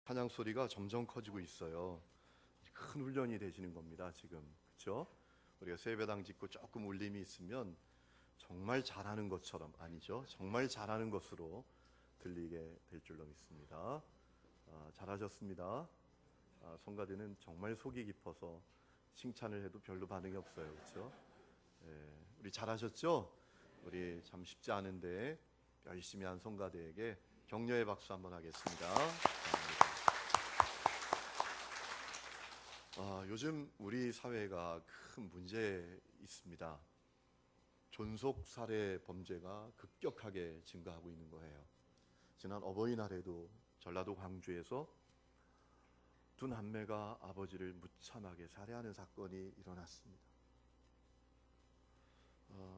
찬양 소리가 점점 커지고 있어요. 큰 훈련이 되시는 겁니다, 지금. 그렇죠? 우리가 세배당 짓고 조금 울림이 있으면 정말 잘하는 것처럼, 아니죠, 정말 잘하는 것으로 들리게 될 줄로 믿습니다. 잘하셨습니다. 성가대는 정말 속이 깊어서 칭찬을 해도 별로 반응이 없어요. 그렇죠? 우리 잘하셨죠? 우리 참 쉽지 않은데 열심히 한 성가대에게 격려의 박수 한번 하겠습니다. 요즘 우리 사회가 큰 문제 있습니다. 존속 살해 범죄가 급격하게 증가하고 있는 거예요. 지난 어버이날에도 전라도 광주에서 두 남매가 아버지를 무참하게 살해하는 사건이 일어났습니다.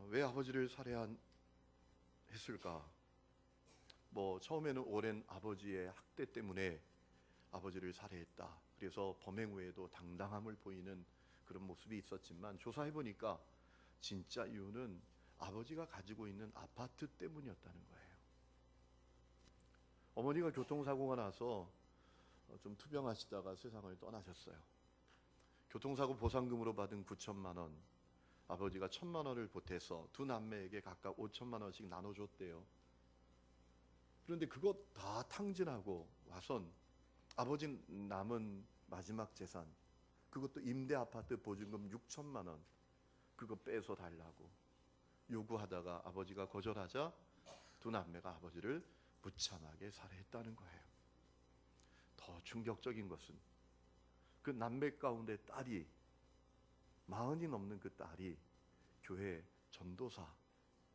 왜 아버지를 살해했을까? 처음에는 오랜 아버지의 학대 때문에 아버지를 살해했다. 그래서 범행 후에도 당당함을 보이는 그런 모습이 있었지만 조사해보니까 진짜 이유는 아버지가 가지고 있는 아파트 때문이었다는 거예요. 어머니가 교통사고가 나서 좀 투병하시다가 세상을 떠나셨어요. 교통사고 보상금으로 받은 9천만 원, 아버지가 1,000만 원을 보태서 두 남매에게 각각 5천만 원씩 나눠줬대요. 그런데 그것 다 탕진하고 와선 아버지 남은 마지막 재산, 그것도 임대 아파트 보증금 6천만 원, 그거 빼서 달라고 요구하다가 아버지가 거절하자 두 남매가 아버지를 무참하게 살해했다는 거예요. 더 충격적인 것은 그 남매 가운데 딸이, 40이 넘는 그 딸이 교회 전도사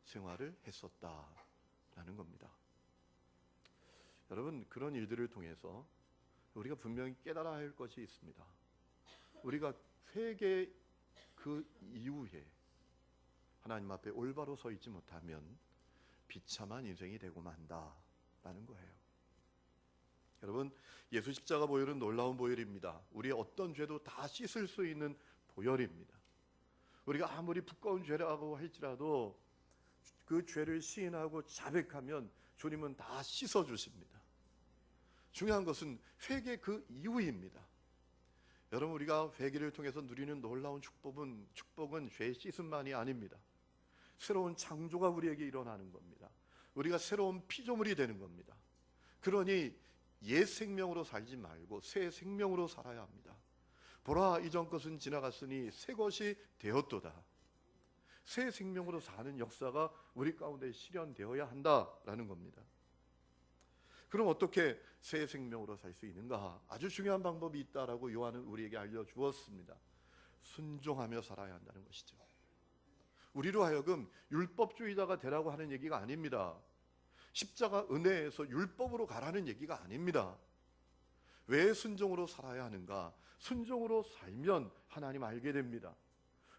생활을 했었다라는 겁니다. 여러분, 그런 일들을 통해서 우리가 분명히 깨달아야 할 것이 있습니다. 우리가 회개 그 이후에 하나님 앞에 올바로 서 있지 못하면 비참한 인생이 되고 만다라는 거예요. 여러분, 예수 십자가 보혈은 놀라운 보혈입니다. 우리의 어떤 죄도 다 씻을 수 있는 보혈입니다. 우리가 아무리 두꺼운 죄라고 할지라도 그 죄를 시인하고 자백하면 주님은 다 씻어주십니다. 중요한 것은 회개 그 이후입니다. 여러분, 우리가 회개를 통해서 누리는 놀라운 축복은 죄 씻음만이 아닙니다. 새로운 창조가 우리에게 일어나는 겁니다. 우리가 새로운 피조물이 되는 겁니다. 그러니 옛 생명으로 살지 말고 새 생명으로 살아야 합니다. 보라, 이전 것은 지나갔으니 새 것이 되었도다. 새 생명으로 사는 역사가 우리 가운데 실현되어야 한다라는 겁니다. 그럼 어떻게 새 생명으로 살 수 있는가? 아주 중요한 방법이 있다라고 요한은 우리에게 알려주었습니다. 순종하며 살아야 한다는 것이죠. 우리로 하여금 율법주의자가 되라고 하는 얘기가 아닙니다. 십자가 은혜에서 율법으로 가라는 얘기가 아닙니다. 왜 순종으로 살아야 하는가? 순종으로 살면 하나님 알게 됩니다.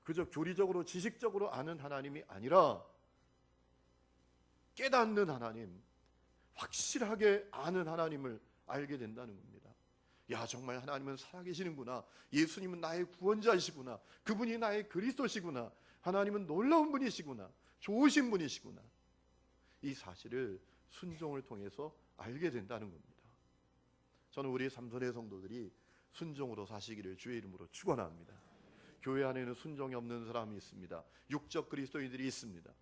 그저 교리적으로 지식적으로 아는 하나님이 아니라 깨닫는 하나님, 확실하게 아는 하나님을 알게 된다는 겁니다. 야, 정말 하나님은 살아계시는구나. 예수님은 나의 구원자이시구나. 그분이 나의 그리스도시구나. 하나님은 놀라운 분이시구나. 좋으신 분이시구나. 이 사실을 순종을 통해서 알게 된다는 겁니다. 저는 우리 삼선의 성도들이 순종으로 사시기를 주의 이름으로 축원합니다. 교회 안에는 순종이 없는 사람이 있습니다. 육적 그리스도인들이 있습니다.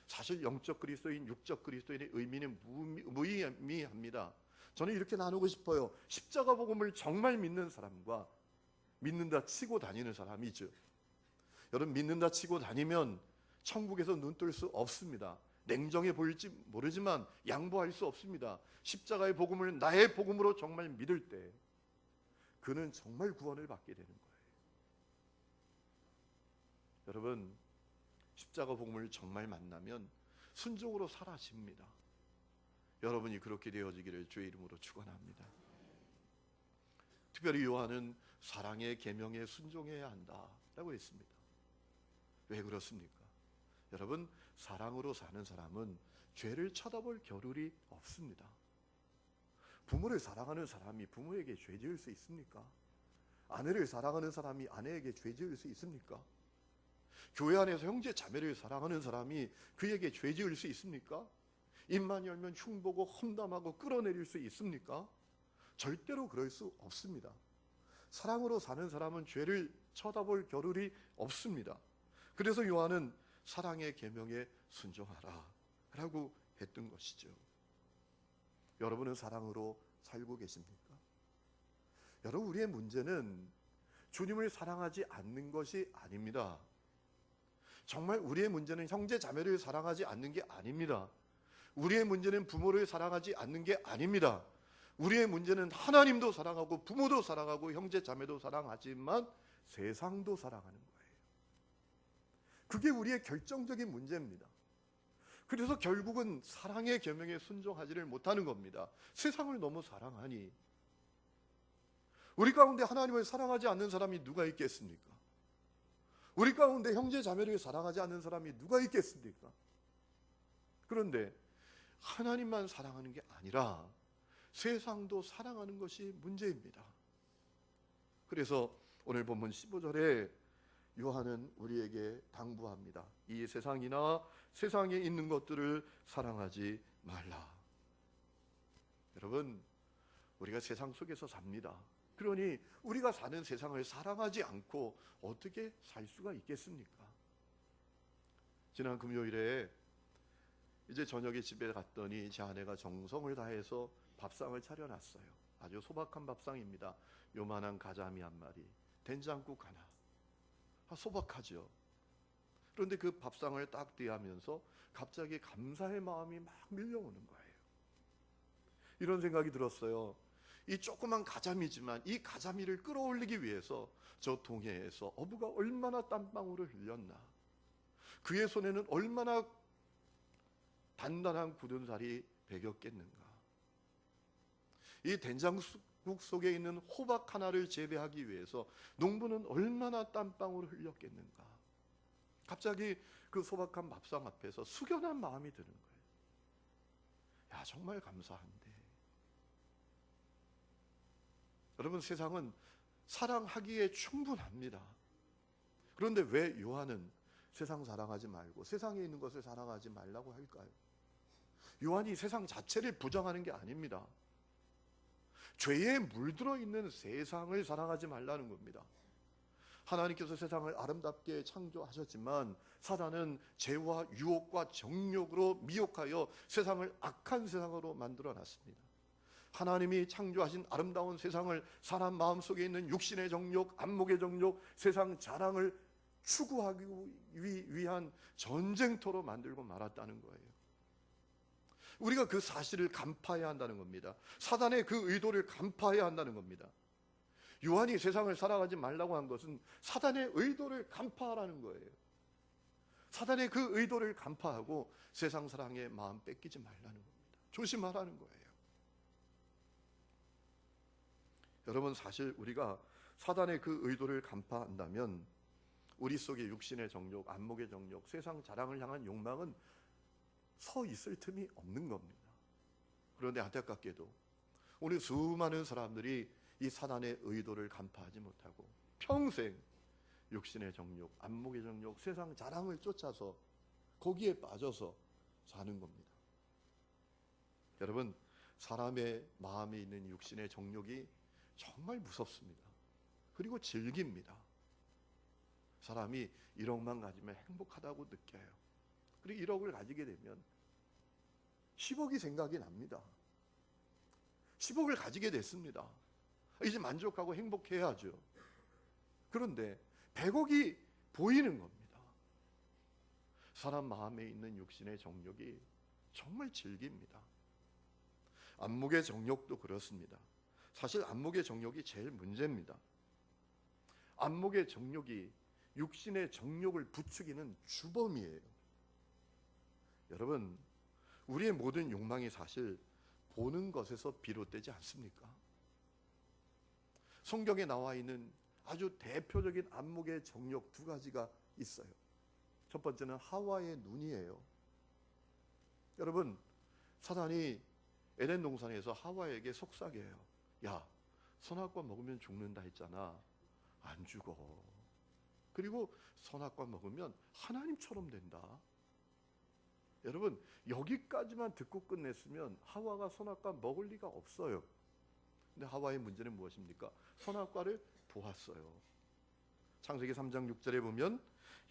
사실 영적 그리스도인, 육적 그리스도인의 의미는 무의미합니다. 저는 이렇게 나누고 싶어요. 십자가 복음을 정말 믿는 사람과 믿는다 치고 다니는 사람이죠. 여러분, 믿는다 치고 다니면 천국에서 눈 뜰 수 없습니다. 냉정해 보일지 모르지만 양보할 수 없습니다. 십자가의 복음을 나의 복음으로 정말 믿을 때 그는 정말 구원을 받게 되는 거예요. 여러분, 십자가 복음을 정말 만나면 순종으로 사라집니다. 여러분이 그렇게 되어지기를 주의 이름으로 축원합니다. 특별히 요한은 사랑의 계명에 순종해야 한다라고 했습니다. 왜 그렇습니까? 여러분, 사랑으로 사는 사람은 죄를 쳐다볼 겨를이 없습니다. 부모를 사랑하는 사람이 부모에게 죄 지을 수 있습니까? 아내를 사랑하는 사람이 아내에게 죄 지을 수 있습니까? 교회 안에서 형제 자매를 사랑하는 사람이 그에게 죄 지을 수 있습니까? 입만 열면 흉보고 험담하고 끌어내릴 수 있습니까? 절대로 그럴 수 없습니다. 사랑으로 사는 사람은 죄를 쳐다볼 겨를이 없습니다. 그래서 요한은 사랑의 계명에 순종하라 라고 했던 것이죠. 여러분은 사랑으로 살고 계십니까? 여러분, 우리의 문제는 주님을 사랑하지 않는 것이 아닙니다. 정말 우리의 문제는 형제 자매를 사랑하지 않는 게 아닙니다. 우리의 문제는 부모를 사랑하지 않는 게 아닙니다. 우리의 문제는 하나님도 사랑하고 부모도 사랑하고 형제 자매도 사랑하지만 세상도 사랑하는 거예요. 그게 우리의 결정적인 문제입니다. 그래서 결국은 사랑의 계명에 순종하지를 못하는 겁니다. 세상을 너무 사랑하니. 우리 가운데 하나님을 사랑하지 않는 사람이 누가 있겠습니까? 우리 가운데 형제 자매를 사랑하지 않는 사람이 누가 있겠습니까? 그런데 하나님만 사랑하는 게 아니라 세상도 사랑하는 것이 문제입니다. 그래서 오늘 본문 15절에 요한은 우리에게 당부합니다. 이 세상이나 세상에 있는 것들을 사랑하지 말라. 여러분, 우리가 세상 속에서 삽니다. 그러니 우리가 사는 세상을 사랑하지 않고 어떻게 살 수가 있겠습니까? 지난 금요일에 이제 저녁에 집에 갔더니 제 아내가 정성을 다해서 밥상을 차려놨어요. 아주 소박한 밥상입니다. 요만한 가자미 한 마리, 된장국 하나. 소박하죠. 그런데 그 밥상을 딱 대하면서 갑자기 감사의 마음이 막 밀려오는 거예요. 이런 생각이 들었어요. 이 조그만 가자미지만 이 가자미를 끌어올리기 위해서 저 동해에서 어부가 얼마나 땀방울을 흘렸나. 그의 손에는 얼마나 단단한 굳은 살이 배겼겠는가. 이 된장국 속에 있는 호박 하나를 재배하기 위해서 농부는 얼마나 땀방울을 흘렸겠는가. 갑자기 그 소박한 밥상 앞에서 숙연한 마음이 드는 거예요. 야, 정말 감사한데. 여러분, 세상은 사랑하기에 충분합니다. 그런데 왜 요한은 세상 사랑하지 말고 세상에 있는 것을 사랑하지 말라고 할까요? 요한이 세상 자체를 부정하는 게 아닙니다. 죄에 물들어 있는 세상을 사랑하지 말라는 겁니다. 하나님께서 세상을 아름답게 창조하셨지만 사단은 죄와 유혹과 정욕으로 미혹하여 세상을 악한 세상으로 만들어 놨습니다. 하나님이 창조하신 아름다운 세상을 사람 마음속에 있는 육신의 정욕, 안목의 정욕, 세상 자랑을 추구하기 위한 전쟁터로 만들고 말았다는 거예요. 우리가 그 사실을 간파해야 한다는 겁니다. 사단의 그 의도를 간파해야 한다는 겁니다. 요한이 세상을 살아가지 말라고 한 것은 사단의 의도를 간파하라는 거예요. 사단의 그 의도를 간파하고 세상 사랑의 마음 뺏기지 말라는 겁니다. 조심하라는 거예요. 여러분, 사실 우리가 사단의 그 의도를 간파한다면 우리 속에 육신의 정욕, 안목의 정욕, 세상 자랑을 향한 욕망은 서 있을 틈이 없는 겁니다. 그런데 안타깝게도 오늘 수많은 사람들이 이 사단의 의도를 간파하지 못하고 평생 육신의 정욕, 안목의 정욕, 세상 자랑을 쫓아서 거기에 빠져서 사는 겁니다. 여러분, 사람의 마음에 있는 육신의 정욕이 정말 무섭습니다. 그리고 즐깁니다. 사람이 1억만 가지면 행복하다고 느껴요. 그리고 1억을 가지게 되면 10억이 생각이 납니다. 10억을 가지게 됐습니다. 이제 만족하고 행복해야죠. 그런데 100억이 보이는 겁니다. 사람 마음에 있는 육신의 정욕이 정말 즐깁니다. 안목의 정욕도 그렇습니다. 사실 안목의 정욕이 제일 문제입니다. 안목의 정욕이 육신의 정욕을 부추기는 주범이에요. 여러분, 우리의 모든 욕망이 사실 보는 것에서 비롯되지 않습니까? 성경에 나와 있는 아주 대표적인 안목의 정욕 두 가지가 있어요. 첫 번째는 하와의 눈이에요. 여러분, 사단이 에덴 동산에서 하와에게 속삭여요. 야, 선악과 먹으면 죽는다 했잖아. 안 죽어. 그리고 선악과 먹으면 하나님처럼 된다. 여러분, 여기까지만 듣고 끝냈으면 하와가 선악과 먹을 리가 없어요. 근데 하와의 문제는 무엇입니까? 선악과를 보았어요. 창세기 3장 6절에 보면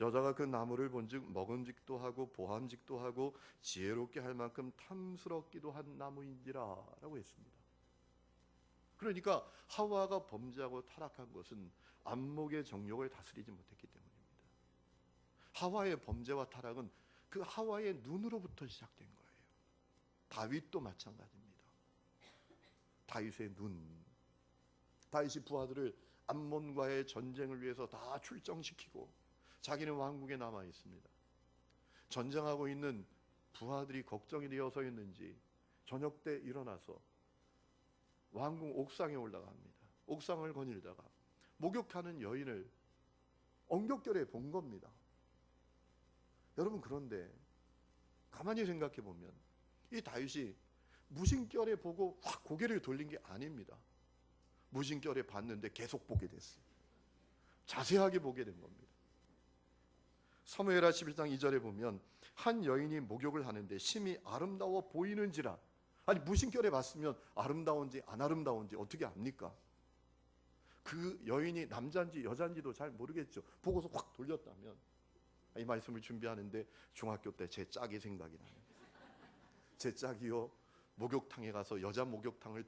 여자가 그 나무를 본즉 먹음직도 하고 보암직도 하고 지혜롭게 할 만큼 탐스럽기도 한 나무인지라 라고 했습니다. 그러니까 하와가 범죄하고 타락한 것은 안목의 정욕을 다스리지 못했기 때문입니다. 하와의 범죄와 타락은 그 하와의 눈으로부터 시작된 거예요. 다윗도 마찬가지입니다. 다윗의 눈, 다윗이 부하들을 암몬과의 전쟁을 위해서 다 출정시키고 자기는 왕국에 남아 있습니다. 전쟁하고 있는 부하들이 걱정이 되어서였는지 저녁 때 일어나서 왕궁 옥상에 올라갑니다. 옥상을 거닐다가 목욕하는 여인을 엉겹결에 본 겁니다. 여러분, 그런데 가만히 생각해 보면 이 다윗이 무심결에 보고 확 고개를 돌린 게 아닙니다. 무심결에 봤는데 계속 보게 됐어요. 자세하게 보게 된 겁니다. 사무엘하 11장 2절에 보면 한 여인이 목욕을 하는데 심히 아름다워 보이는지라. 아니, 무심결에 봤으면 아름다운지 안 아름다운지 어떻게 압니까? 그 여인이 남자인지 여자인지도 잘 모르겠죠. 보고서 확 돌렸다면. 이 말씀을 준비하는데 중학교 때 제 짝이 생각이 나요. 제 짝이요, 목욕탕에 가서 여자 목욕탕을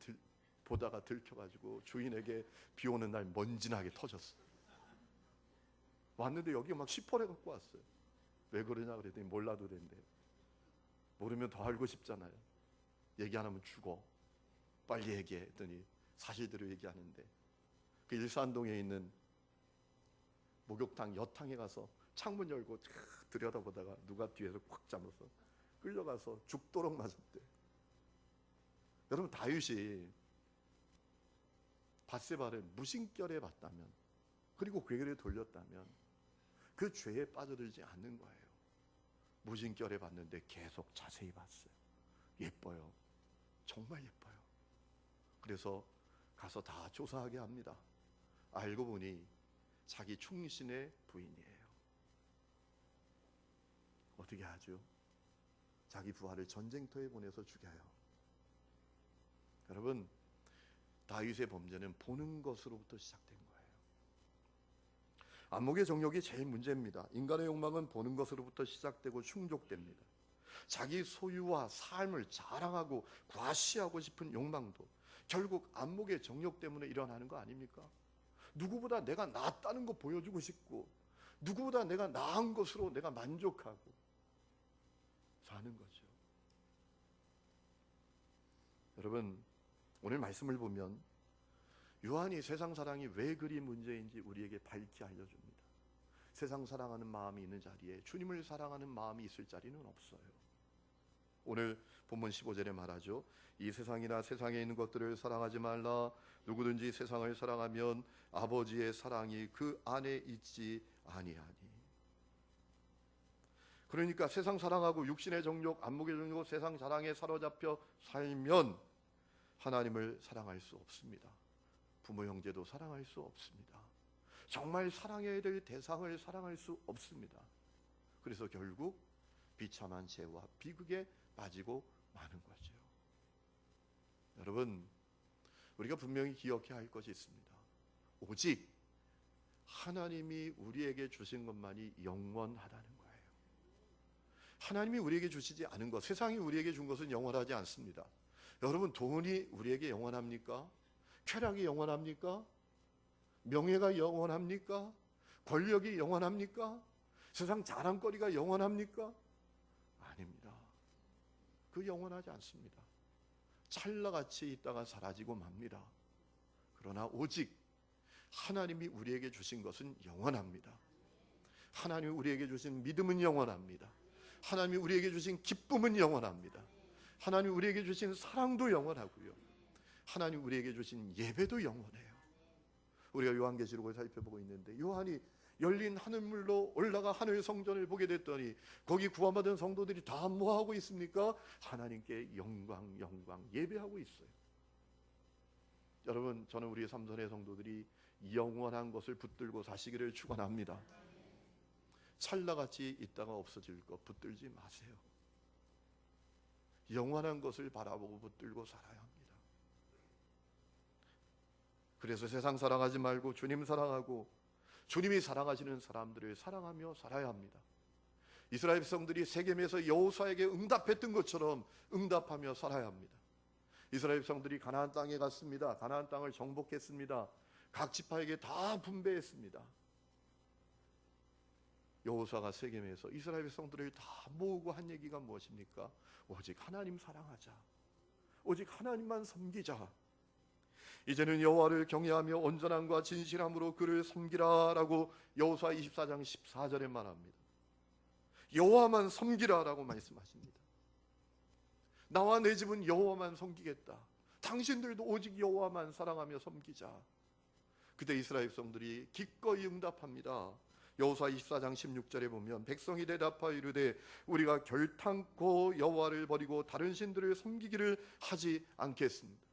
보다가 들켜가지고 주인에게 비 오는 날 먼지나게 터졌어요. 왔는데 여기 막 시퍼래 갖고 왔어요. 왜 그러냐 그랬더니 몰라도 된대. 모르면 더 알고 싶잖아요. 얘기 안 하면 죽어. 빨리 얘기해. 했더니 사실대로 얘기하는데 그 일산동에 있는 목욕탕 여탕에 가서 창문 열고 들여다보다가 누가 뒤에서 꽉 잡아서 끌려가서 죽도록 맞았대. 여러분, 다윗이 밧세바를 무심결에 봤다면, 그리고 괴를 돌렸다면 그 죄에 빠져들지 않는 거예요. 무심결에 봤는데 계속 자세히 봤어요. 예뻐요. 정말 예뻐요. 그래서 가서 다 조사하게 합니다. 알고 보니 자기 충신의 부인이에요. 어떻게 하죠? 자기 부하를 전쟁터에 보내서 죽여요. 여러분, 다윗의 범죄는 보는 것으로부터 시작된 거예요. 안목의 정욕이 제일 문제입니다. 인간의 욕망은 보는 것으로부터 시작되고 충족됩니다. 자기 소유와 삶을 자랑하고 과시하고 싶은 욕망도 결국 안목의 정욕 때문에 일어나는 거 아닙니까? 누구보다 내가 낫다는 거 보여주고 싶고, 누구보다 내가 나은 것으로 내가 만족하고 사는 거죠. 여러분, 오늘 말씀을 보면 요한이 세상 사랑이 왜 그리 문제인지 우리에게 밝히 알려줍니다. 세상 사랑하는 마음이 있는 자리에 주님을 사랑하는 마음이 있을 자리는 없어요. 오늘 본문 15절에 말하죠. 이 세상이나 세상에 있는 것들을 사랑하지 말라. 누구든지 세상을 사랑하면 아버지의 사랑이 그 안에 있지 아니하니. 그러니까 세상 사랑하고 육신의 정욕, 안목의 정욕, 세상 사랑에 사로잡혀 살면 하나님을 사랑할 수 없습니다. 부모 형제도 사랑할 수 없습니다. 정말 사랑해야 될 대상을 사랑할 수 없습니다. 그래서 결국 비참한 죄와 비극에 빠지고 마는 거죠. 여러분, 우리가 분명히 기억해야 할 것이 있습니다. 오직 하나님이 우리에게 주신 것만이 영원하다는 거예요. 하나님이 우리에게 주시지 않은 것, 세상이 우리에게 준 것은 영원하지 않습니다. 여러분, 돈이 우리에게 영원합니까? 쾌락이 영원합니까? 명예가 영원합니까? 권력이 영원합니까? 세상 자랑거리가 영원합니까? 아닙니다. 그 영원하지 않습니다. 찰나같이 있다가 사라지고 맙니다. 그러나 오직 하나님이 우리에게 주신 것은 영원합니다. 하나님이 우리에게 주신 믿음은 영원합니다. 하나님이 우리에게 주신 기쁨은 영원합니다. 하나님이 우리에게 주신 사랑도 영원하고요. 하나님이 우리에게 주신 예배도 영원해요. 우리가 요한계시록을 살펴보고 있는데 요한이 열린 하늘물로 올라가 하늘 성전을 보게 됐더니 거기 구원받은 성도들이 다 뭐하고 있습니까? 하나님께 영광 예배하고 있어요. 여러분, 저는 우리 삼선의 성도들이 영원한 것을 붙들고 사시기를 축원합니다. 찰나같이 있다가 없어질 것 붙들지 마세요. 영원한 것을 바라보고 붙들고 살아야 합니다. 그래서 세상 사랑하지 말고 주님 사랑하고 주님이 사랑하시는 사람들을 사랑하며 살아야 합니다. 이스라엘 백성들이 세겜에서 여호수아에게 응답했던 것처럼 응답하며 살아야 합니다. 이스라엘 백성들이 가나안 땅에 갔습니다. 가나안 땅을 정복했습니다. 각 지파에게 다 분배했습니다. 여호수아가 세겜에서 이스라엘 백성들을 다 모으고 한 얘기가 무엇입니까? 오직 하나님 사랑하자. 오직 하나님만 섬기자. 이제는 여호와를 경외하며 온전함과 진실함으로 그를 섬기라라고 여호수아 24장 14절에 말합니다. 여호와만 섬기라라고 말씀하십니다. 나와 내 집은 여호와만 섬기겠다. 당신들도 오직 여호와만 사랑하며 섬기자. 그때 이스라엘 백성들이 기꺼이 응답합니다. 여호수아 24장 16절에 보면 백성이 대답하여 이르되 우리가 결탄코 여호와를 버리고 다른 신들을 섬기기를 하지 않겠습니다.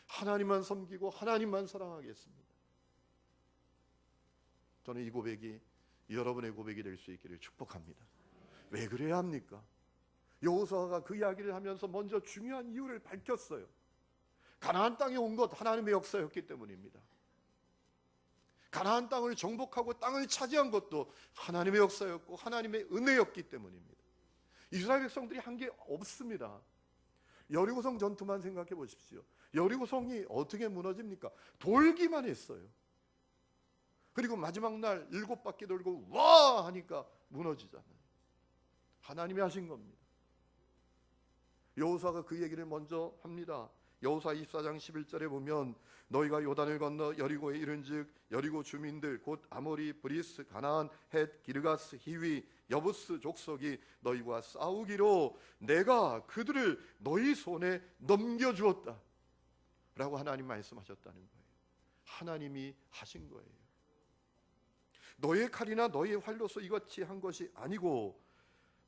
하나님만 섬기고 하나님만 사랑하겠습니다. 저는 이 고백이 여러분의 고백이 될 수 있기를 축복합니다. 왜 그래야 합니까? 여호수아가 그 이야기를 하면서 먼저 중요한 이유를 밝혔어요. 가나안 땅에 온 것 하나님의 역사였기 때문입니다. 가나안 땅을 정복하고 땅을 차지한 것도 하나님의 역사였고 하나님의 은혜였기 때문입니다. 이스라엘 백성들이 한 게 없습니다. 여리고성 전투만 생각해 보십시오. 여리고성이 어떻게 무너집니까? 돌기만 했어요. 그리고 마지막 날 7바퀴 돌고 와 하니까 무너지잖아요. 하나님이 하신 겁니다. 여호수아가 그 얘기를 먼저 합니다. 여호수아 24장 11절에 보면 너희가 요단을 건너 여리고에 이른즉 여리고 주민들 곧 아모리, 브리스, 가나안, 헷, 기르가스, 히위, 여부스 족속이 너희와 싸우기로 내가 그들을 너희 손에 넘겨주었다 라고 하나님 말씀하셨다는 거예요. 하나님이 하신 거예요. 너의 칼이나 너의 활로서 이같이 한 것이 아니고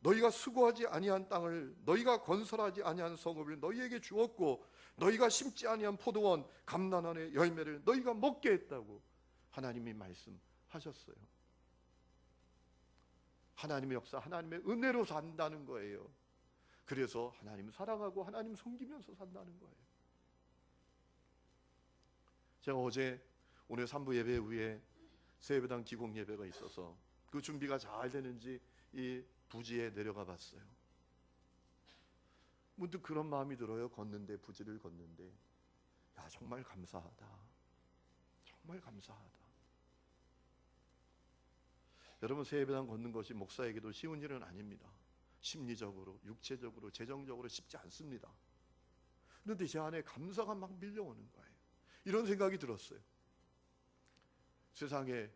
너희가 수고하지 아니한 땅을 너희가 건설하지 아니한 성읍을 너희에게 주었고 너희가 심지 아니한 포도원 감난원의 열매를 너희가 먹게 했다고 하나님이 말씀하셨어요. 하나님의 역사, 하나님의 은혜로 산다는 거예요. 그래서 하나님 사랑하고 하나님 섬기면서 산다는 거예요. 제가 어제 오늘 3부 예배 후에 새예배당 기공 예배가 있어서 그 준비가 잘 되는지 이 부지에 내려가 봤어요. 문득 그런 마음이 들어요. 부지를 걷는데 야, 정말 감사하다. 정말 감사하다. 여러분, 새예배당 걷는 것이 목사에게도 쉬운 일은 아닙니다. 심리적으로, 육체적으로, 재정적으로 쉽지 않습니다. 그런데 제 안에 감사가 막 밀려오는 거예요. 이런 생각이 들었어요. 세상에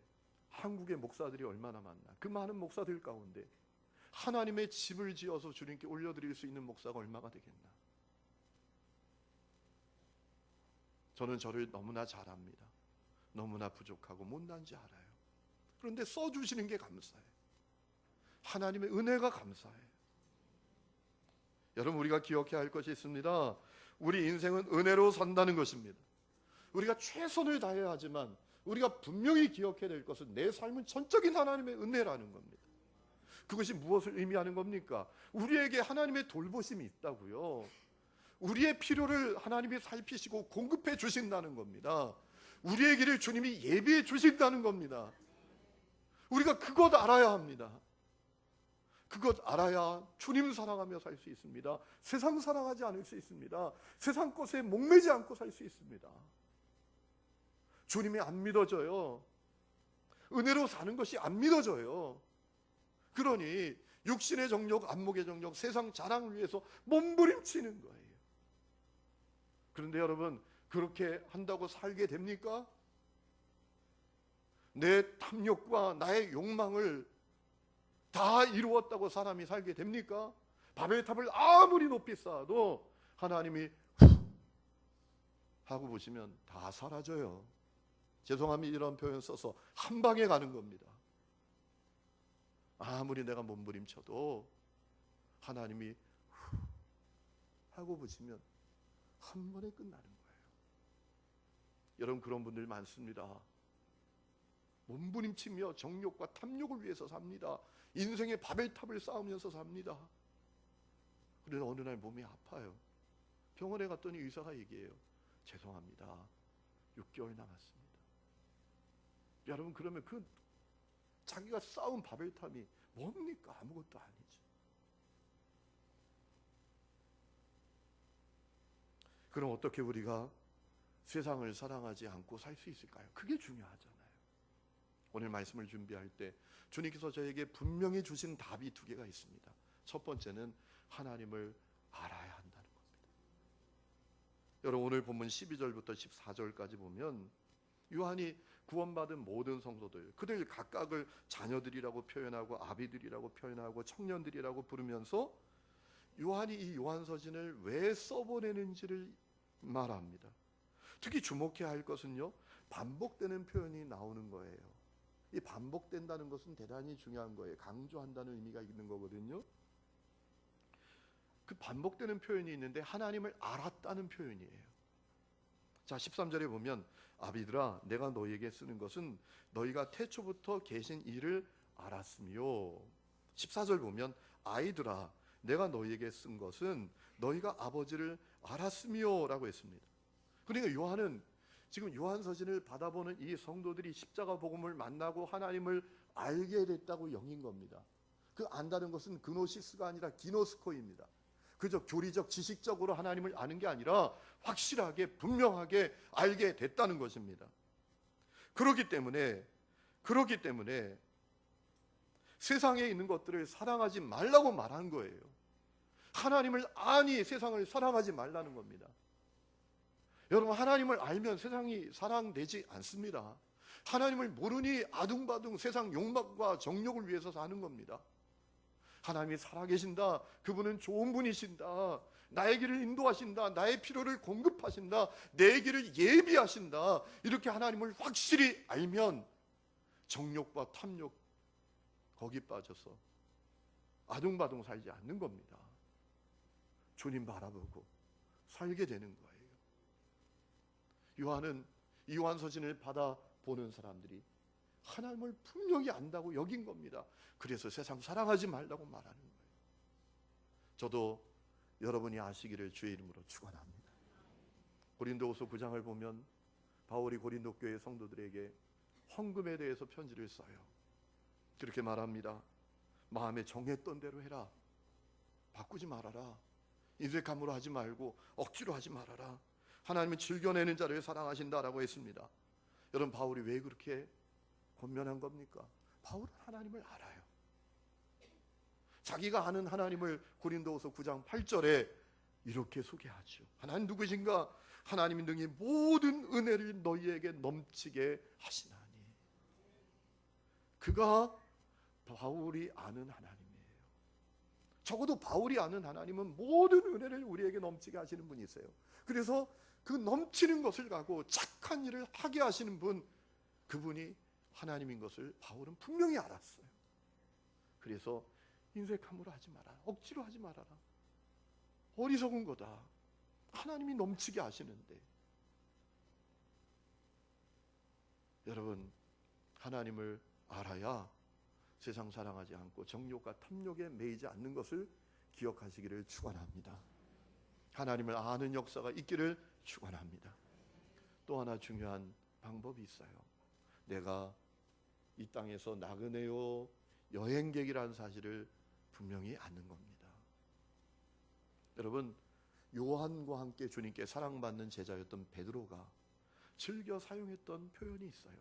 한국의 목사들이 얼마나 많나. 그 많은 목사들 가운데 하나님의 집을 지어서 주님께 올려드릴 수 있는 목사가 얼마나 되겠나. 저는 저를 너무나 잘 압니다. 너무나 부족하고 못난지 알아요. 그런데 써주시는 게 감사해요. 하나님의 은혜가 감사해요. 여러분, 우리가 기억해야 할 것이 있습니다. 우리 인생은 은혜로 산다는 것입니다. 우리가 최선을 다해야 하지만 우리가 분명히 기억해야 될 것은 내 삶은 전적인 하나님의 은혜라는 겁니다. 그것이 무엇을 의미하는 겁니까? 우리에게 하나님의 돌보심이 있다고요. 우리의 필요를 하나님이 살피시고 공급해 주신다는 겁니다. 우리의 길을 주님이 예비해 주신다는 겁니다. 우리가 그것 알아야 합니다. 그것 알아야 주님 사랑하며 살 수 있습니다. 세상 사랑하지 않을 수 있습니다. 세상 것에 목매지 않고 살 수 있습니다. 주님이 안 믿어져요. 은혜로 사는 것이 안 믿어져요. 그러니 육신의 정욕, 안목의 정욕, 세상 자랑을 위해서 몸부림치는 거예요. 그런데 여러분, 그렇게 한다고 살게 됩니까? 내 탐욕과 나의 욕망을 다 이루었다고 사람이 살게 됩니까? 바벨탑을 아무리 높이 쌓아도 하나님이 하고 보시면 다 사라져요. 죄송합니다, 이런 표현 써서 한 방에 가는 겁니다. 아무리 내가 몸부림쳐도 하나님이 하고 보시면 한 번에 끝나는 거예요. 여러분, 그런 분들 많습니다. 몸부림치며 정욕과 탐욕을 위해서 삽니다. 인생의 바벨탑을 쌓으면서 삽니다. 그러나 어느 날 몸이 아파요. 병원에 갔더니 의사가 얘기해요. 죄송합니다. 6개월 남았습니다. 여러분, 그러면 그 자기가 쌓은 바벨탑이 뭡니까? 아무것도 아니죠. 그럼 어떻게 우리가 세상을 사랑하지 않고 살 수 있을까요? 그게 중요하잖아요. 오늘 말씀을 준비할 때 주님께서 저에게 분명히 주신 답이 두 개가 있습니다. 첫 번째는 하나님을 알아야 한다는 겁니다. 여러분, 오늘 본문 12절부터 14절까지 보면 요한이 구원받은 모든 성도들, 그들 각각을 자녀들이라고 표현하고 아비들이라고 표현하고 청년들이라고 부르면서 요한이 이 요한서신을 왜 써보내는지를 말합니다. 특히 주목해야 할 것은요, 반복되는 표현이 나오는 거예요. 이 반복된다는 것은 대단히 중요한 거예요. 강조한다는 의미가 있는 거거든요. 그 반복되는 표현이 있는데 하나님을 알았다는 표현이에요. 자, 13절에 보면 아비들아, 내가 너희에게 쓰는 것은 너희가 태초부터 계신 이를 알았으며, 14절 보면 아이들아, 내가 너희에게 쓴 것은 너희가 아버지를 알았으며 라고 했습니다. 그러니까 요한은 지금 요한서신을 받아보는 이 성도들이 십자가 복음을 만나고 하나님을 알게 됐다고 여긴 겁니다. 그 안다는 것은 그노시스가 아니라 기노스코입니다. 그저 교리적 지식적으로 하나님을 아는 게 아니라 확실하게 분명하게 알게 됐다는 것입니다. 그렇기 때문에 세상에 있는 것들을 사랑하지 말라고 말한 거예요. 하나님을 아니 세상을 사랑하지 말라는 겁니다. 여러분, 하나님을 알면 세상이 사랑되지 않습니다. 하나님을 모르니 아둥바둥 세상 욕망과 정욕을 위해서 사는 겁니다. 하나님이 살아계신다, 그분은 좋은 분이신다, 나의 길을 인도하신다, 나의 필요를 공급하신다, 내 길을 예비하신다, 이렇게 하나님을 확실히 알면 정욕과 탐욕 거기 빠져서 아둥바둥 살지 않는 겁니다. 주님 바라보고 살게 되는 거예요. 요한은 이 요한서신을 받아보는 사람들이 하나님을 분명히 안다고 여긴 겁니다. 그래서 세상 사랑하지 말라고 말하는 거예요. 저도 여러분이 아시기를 주의 이름으로 축원합니다. 고린도후서 9장을 보면 바울이 고린도 교회 성도들에게 헌금에 대해서 편지를 써요. 그렇게 말합니다. 마음에 정했던 대로 해라. 바꾸지 말아라. 인색함으로 하지 말고 억지로 하지 말아라. 하나님은 즐겨내는 자를 사랑하신다라고 했습니다. 여러분, 바울이 왜 그렇게 권면한 겁니까? 바울은 하나님을 알아요. 자기가 아는 하나님을 고린도후서 9장 8절에 이렇게 소개하죠. 하나님 누구신가? 하나님이 능히 모든 은혜를 너희에게 넘치게 하시나니. 그가 바울이 아는 하나님이에요. 적어도 바울이 아는 하나님은 모든 은혜를 우리에게 넘치게 하시는 분이세요. 그래서 그 넘치는 것을 가고 착한 일을 하게 하시는 분, 그분이 하나님인 것을 바울은 분명히 알았어요. 그래서 인색함으로 하지 마라, 억지로 하지 말아라, 어리석은 거다. 하나님이 넘치게 하시는데. 여러분, 하나님을 알아야 세상 사랑하지 않고 정욕과 탐욕에 매이지 않는 것을 기억하시기를 축원합니다. 하나님을 아는 역사가 있기를 축원합니다. 또 하나 중요한 방법이 있어요. 내가 이 땅에서 나그네요 여행객이라는 사실을 분명히 아는 겁니다. 여러분, 요한과 함께 주님께 사랑받는 제자였던 베드로가 즐겨 사용했던 표현이 있어요.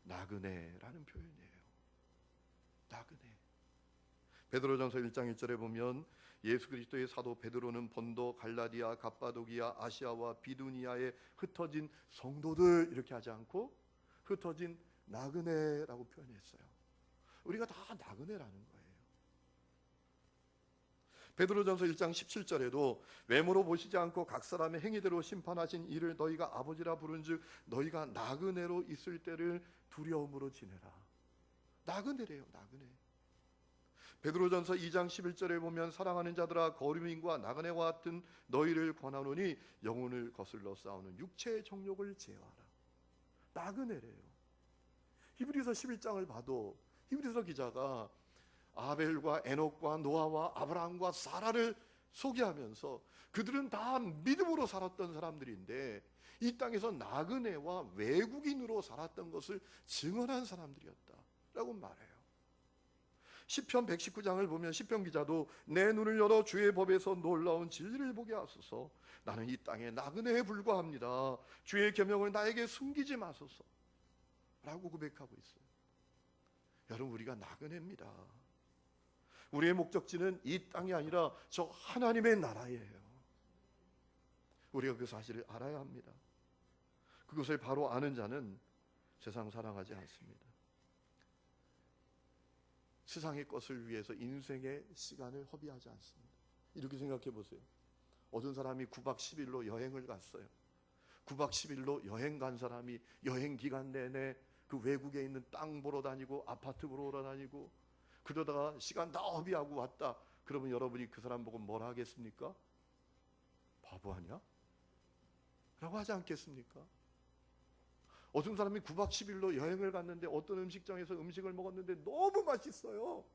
나그네라는 표현이에요. 나그네. 베드로전서 1장 1절에 보면 예수 그리스도의 사도 베드로는 본도, 갈라디아, 갑바도기아, 아시아와 비두니아에 흩어진 성도들 이렇게 하지 않고 흩어진 나그네라고 표현했어요. 우리가 다 나그네라는 거예요. 베드로전서 1장 17절에도 외모로 보시지 않고 각 사람의 행위대로 심판하신 이를 너희가 아버지라 부른즉 너희가 나그네로 있을 때를 두려움으로 지내라. 나그네래요, 나그네. 베드로전서 2장 11절에 보면 사랑하는 자들아 거류민과 나그네와 같은 너희를 권하노니 영혼을 거슬러 싸우는 육체의 정욕을 제어하라. 나그네래요. 히브리서 11장을 봐도 히브리서 기자가 아벨과 에녹과 노아와 아브라함과 사라를 소개하면서 그들은 다 믿음으로 살았던 사람들인데 이 땅에서 나그네와 외국인으로 살았던 것을 증언한 사람들이었다라고 말해요. 시편 119장을 보면 시편 기자도 내 눈을 열어 주의 법에서 놀라운 진리를 보게 하소서. 나는 이 땅에 나그네에 불과합니다. 주의 계명을 나에게 숨기지 마소서 라고 고백하고 있어요. 여러분, 우리가 나그네입니다. 우리의 목적지는 이 땅이 아니라 저 하나님의 나라예요. 우리가 그 사실을 알아야 합니다. 그것을 바로 아는 자는 세상 사랑하지 않습니다. 세상의 것을 위해서 인생의 시간을 허비하지 않습니다. 이렇게 생각해 보세요. 어떤 사람이 9박 10일로 여행을 갔어요. 9박 10일로 여행 간 사람이 여행 기간 내내 그 외국에 있는 땅 보러 다니고 아파트 보러 다니고 그러다가 시간 다 허비하고 왔다. 그러면 여러분이 그 사람 보고 뭐라 하겠습니까? 바보 아니야? 라고 하지 않겠습니까? 어떤 사람이 9박 10일로 여행을 갔는데 어떤 음식점에서 음식을 먹었는데 너무 맛있어요.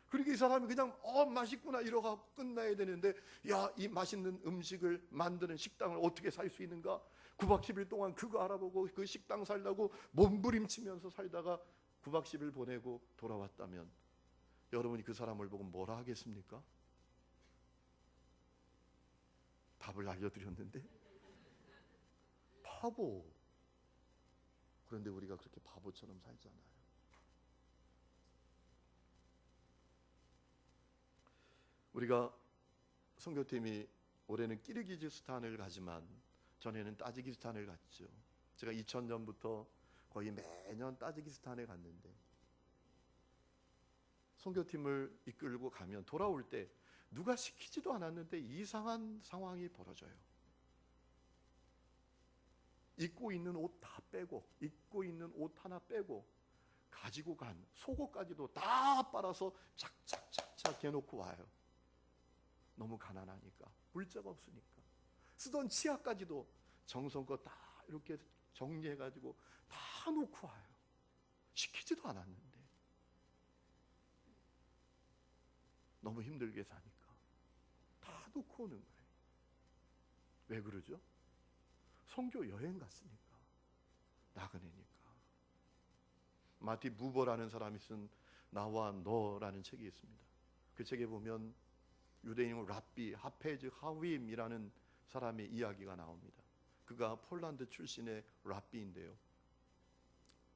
그러니까 이 사람이 그냥 맛있구나 이러고 끝나야 되는데, 야, 이 맛있는 음식을 만드는 식당을 어떻게 살 수 있는가? 9박 10일 동안 그거 알아보고 그 식당 살려고 몸부림치면서 살다가 9박 10일 보내고 돌아왔다면 여러분이 그 사람을 보고 뭐라 하겠습니까? 답을 알려드렸는데 바보. 그런데 우리가 그렇게 바보처럼 살잖아요. 우리가 선교팀이 올해는 키르기즈스탄을 가지만 전에는 따지키스탄을 갔죠. 제가 2000년부터 거의 매년 따지키스탄에 갔는데 선교팀을 이끌고 가면 돌아올 때 누가 시키지도 않았는데 이상한 상황이 벌어져요. 입고 있는 옷 다 빼고, 입고 있는 옷 하나 빼고 가지고 간 속옷까지도 다 빨아서 착착착착 해놓고 와요. 너무 가난하니까, 물자가 없으니까. 쓰던 치약까지도 정성껏 다 이렇게 정리해가지고 다 놓고 와요. 시키지도 않았는데 너무 힘들게 사니까 다 놓고 오는 거예요. 왜 그러죠? 선교 여행 갔으니까, 나그네니까. 마티 부버라는 사람이 쓴 나와 너라는 책이 있습니다. 그 책에 보면 유대인 랍비 하페즈 하위임이라는 사람의 이야기가 나옵니다. 그가 폴란드 출신의 랍비인데요,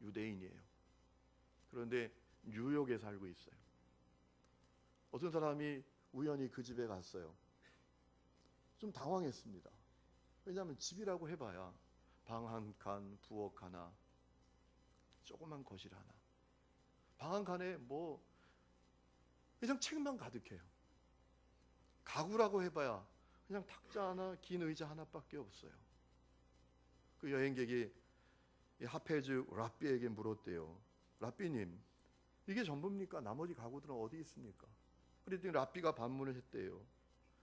유대인이에요. 그런데 뉴욕에 살고 있어요. 어떤 사람이 우연히 그 집에 갔어요. 좀 당황했습니다. 왜냐하면 집이라고 해봐야 방 한 칸, 부엌 하나, 조그만 거실 하나. 방 한 칸에 뭐 그냥 책만 가득해요. 가구라고 해봐야 그냥 탁자 하나, 긴 의자 하나밖에 없어요. 그 여행객이 이 하페즈 랍비에게 물었대요. 랍비님, 이게 전부입니까? 나머지 가구들은 어디 있습니까? 그랬더니 랍비가 반문을 했대요.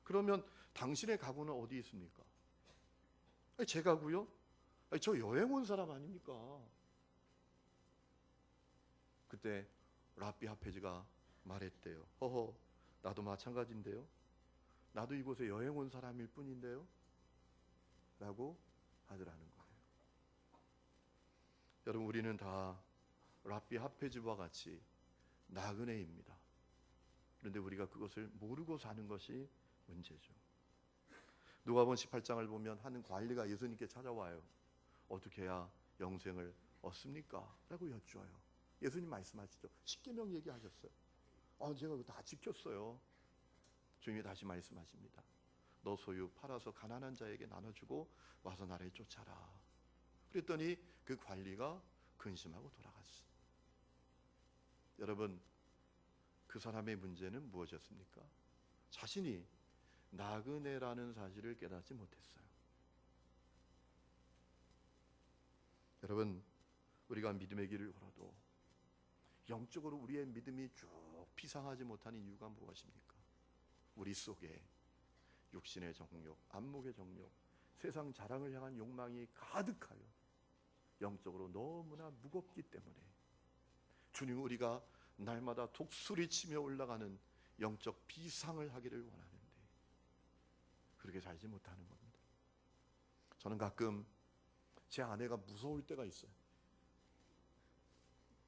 그러면 당신의 가구는 어디 있습니까? 제 가구요? 저 여행 온 사람 아닙니까? 그때 랍비 하페즈가 말했대요. 허허, 나도 마찬가지인데요. 나도 이곳에 여행 온 사람일 뿐인데요. 라고 하더라는 거예요. 여러분, 우리는 다 랍비 하페즈와 같이 나그네입니다. 그런데 우리가 그것을 모르고 사는 것이 문제죠. 누가복음 18장을 보면 한 관리가 예수님께 찾아와요. 어떻게 해야 영생을 얻습니까? 라고 여쭈어요. 예수님 말씀하시죠. 십계명 얘기하셨어요. 제가 그거 다 지켰어요. 주님이 다시 말씀하십니다. 너 소유 팔아서 가난한 자에게 나눠주고 와서 나를 쫓아라. 그랬더니 그 관리가 근심하고 돌아갔어요. 여러분, 그 사람의 문제는 무엇이었습니까? 자신이 나그네라는 사실을 깨닫지 못했어요. 여러분, 우리가 믿음의 길을 걸어도 영적으로 우리의 믿음이 쭉 비상하지 못하는 이유가 무엇입니까? 우리 속에 육신의 정욕, 안목의 정욕, 세상 자랑을 향한 욕망이 가득하여 영적으로 너무나 무겁기 때문에 주님, 우리가 날마다 독수리치며 올라가는 영적 비상을 하기를 원하는데 그렇게 살지 못하는 겁니다. 저는 가끔 제 아내가 무서울 때가 있어요.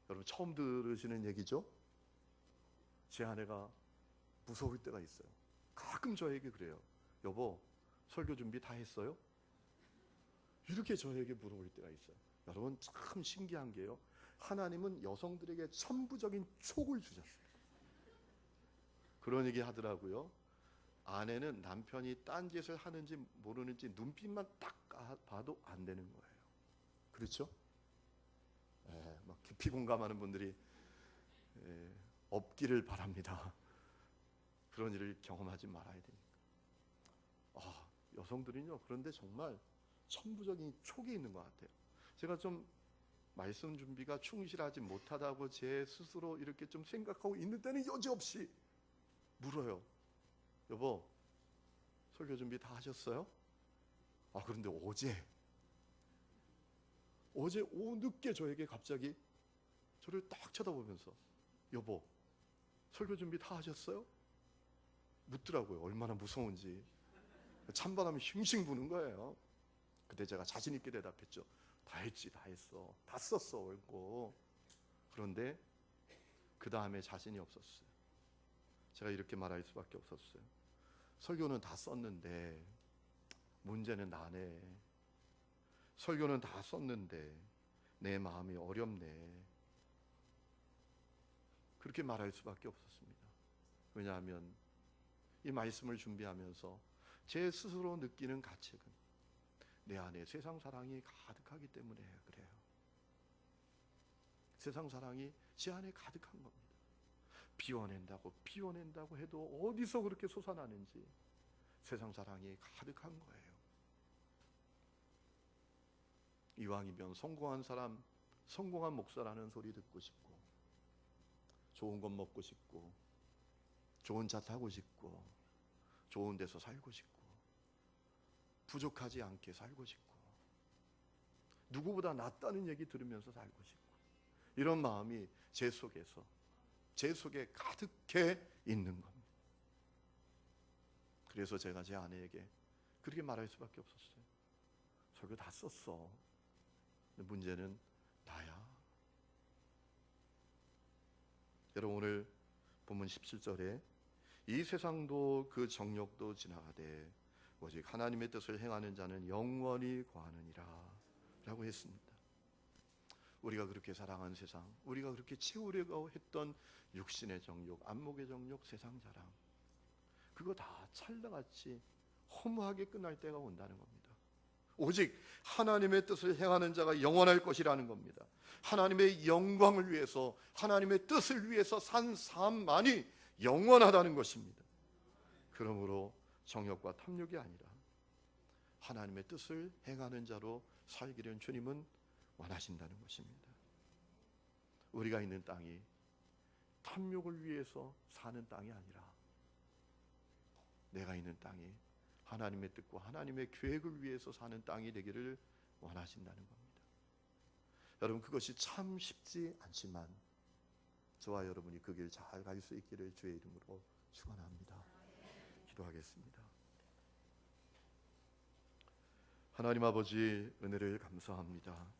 여러분 처음 들으시는 얘기죠? 제 아내가 무서울 때가 있어요. 가끔 저에게 그래요. 여보, 설교 준비 다 했어요? 이렇게 저에게 물어볼 때가 있어요. 여러분 참 신기한 게요. 하나님은 여성들에게 천부적인 촉을 주셨어요. 그런 얘기 하더라고요. 아내는 남편이 딴짓을 하는지 모르는지 눈빛만 딱 봐도 안 되는 거예요. 그렇죠? 막 깊이 공감하는 분들이 없기를 바랍니다. 그런 일을 경험하지 말아야 되니까. 여성들은요, 그런데 정말 천부적인 촉이 있는 것 같아요. 제가 좀 말씀 준비가 충실하지 못하다고 제 스스로 이렇게 좀 생각하고 있는 때는 여지없이 물어요. 여보, 설교 준비 다 하셨어요? 그런데 어제 오후 늦게 저에게 갑자기 저를 딱 쳐다보면서 여보, 설교 준비 다 하셨어요? 묻더라고요. 얼마나 무서운지. 찬바람이 싱싱 부는 거예요. 그때 제가 자신 있게 대답했죠. 다 했지, 다 했어. 다 썼어, 옳고. 그런데 그 다음에 자신이 없었어요. 제가 이렇게 말할 수밖에 없었어요. 설교는 다 썼는데 문제는 나네. 설교는 다 썼는데 내 마음이 어렵네. 그렇게 말할 수밖에 없었습니다. 왜냐하면 이 말씀을 준비하면서 제 스스로 느끼는 가책은 내 안에 세상 사랑이 가득하기 때문에 그래요. 세상 사랑이 제 안에 가득한 겁니다. 비워낸다고 해도 어디서 그렇게 솟아나는지 세상 사랑이 가득한 거예요. 이왕이면 성공한 사람, 성공한 목사라는 소리 듣고 싶고, 좋은 것 먹고 싶고, 좋은 차 타고 싶고, 좋은 데서 살고 싶고, 부족하지 않게 살고 싶고, 누구보다 낫다는 얘기 들으면서 살고 싶고, 이런 마음이 제 속에 가득해 있는 겁니다. 그래서 제가 제 아내에게 그렇게 말할 수밖에 없었어요. 설교 다 썼어. 문제는 나야. 여러분 오늘 본문 17절에 이 세상도 그 정욕도 지나가되 오직 하나님의 뜻을 행하는 자는 영원히 거하느니라 라고 했습니다. 우리가 그렇게 사랑한 세상, 우리가 그렇게 채우려고 했던 육신의 정욕, 안목의 정욕, 세상 자랑, 그거 다 찰나같이 허무하게 끝날 때가 온다는 겁니다. 오직 하나님의 뜻을 행하는 자가 영원할 것이라는 겁니다. 하나님의 영광을 위해서, 하나님의 뜻을 위해서 산 삶만이 영원하다는 것입니다. 그러므로 정욕과 탐욕이 아니라 하나님의 뜻을 행하는 자로 살기를 주님은 원하신다는 것입니다. 우리가 있는 땅이 탐욕을 위해서 사는 땅이 아니라 내가 있는 땅이 하나님의 뜻과 하나님의 계획을 위해서 사는 땅이 되기를 원하신다는 겁니다. 여러분 그것이 참 쉽지 않지만 저와 여러분이 그 길 잘 갈 수 있기를 주의 이름으로 축원합니다. 기도하겠습니다. 하나님 아버지 은혜를 감사합니다.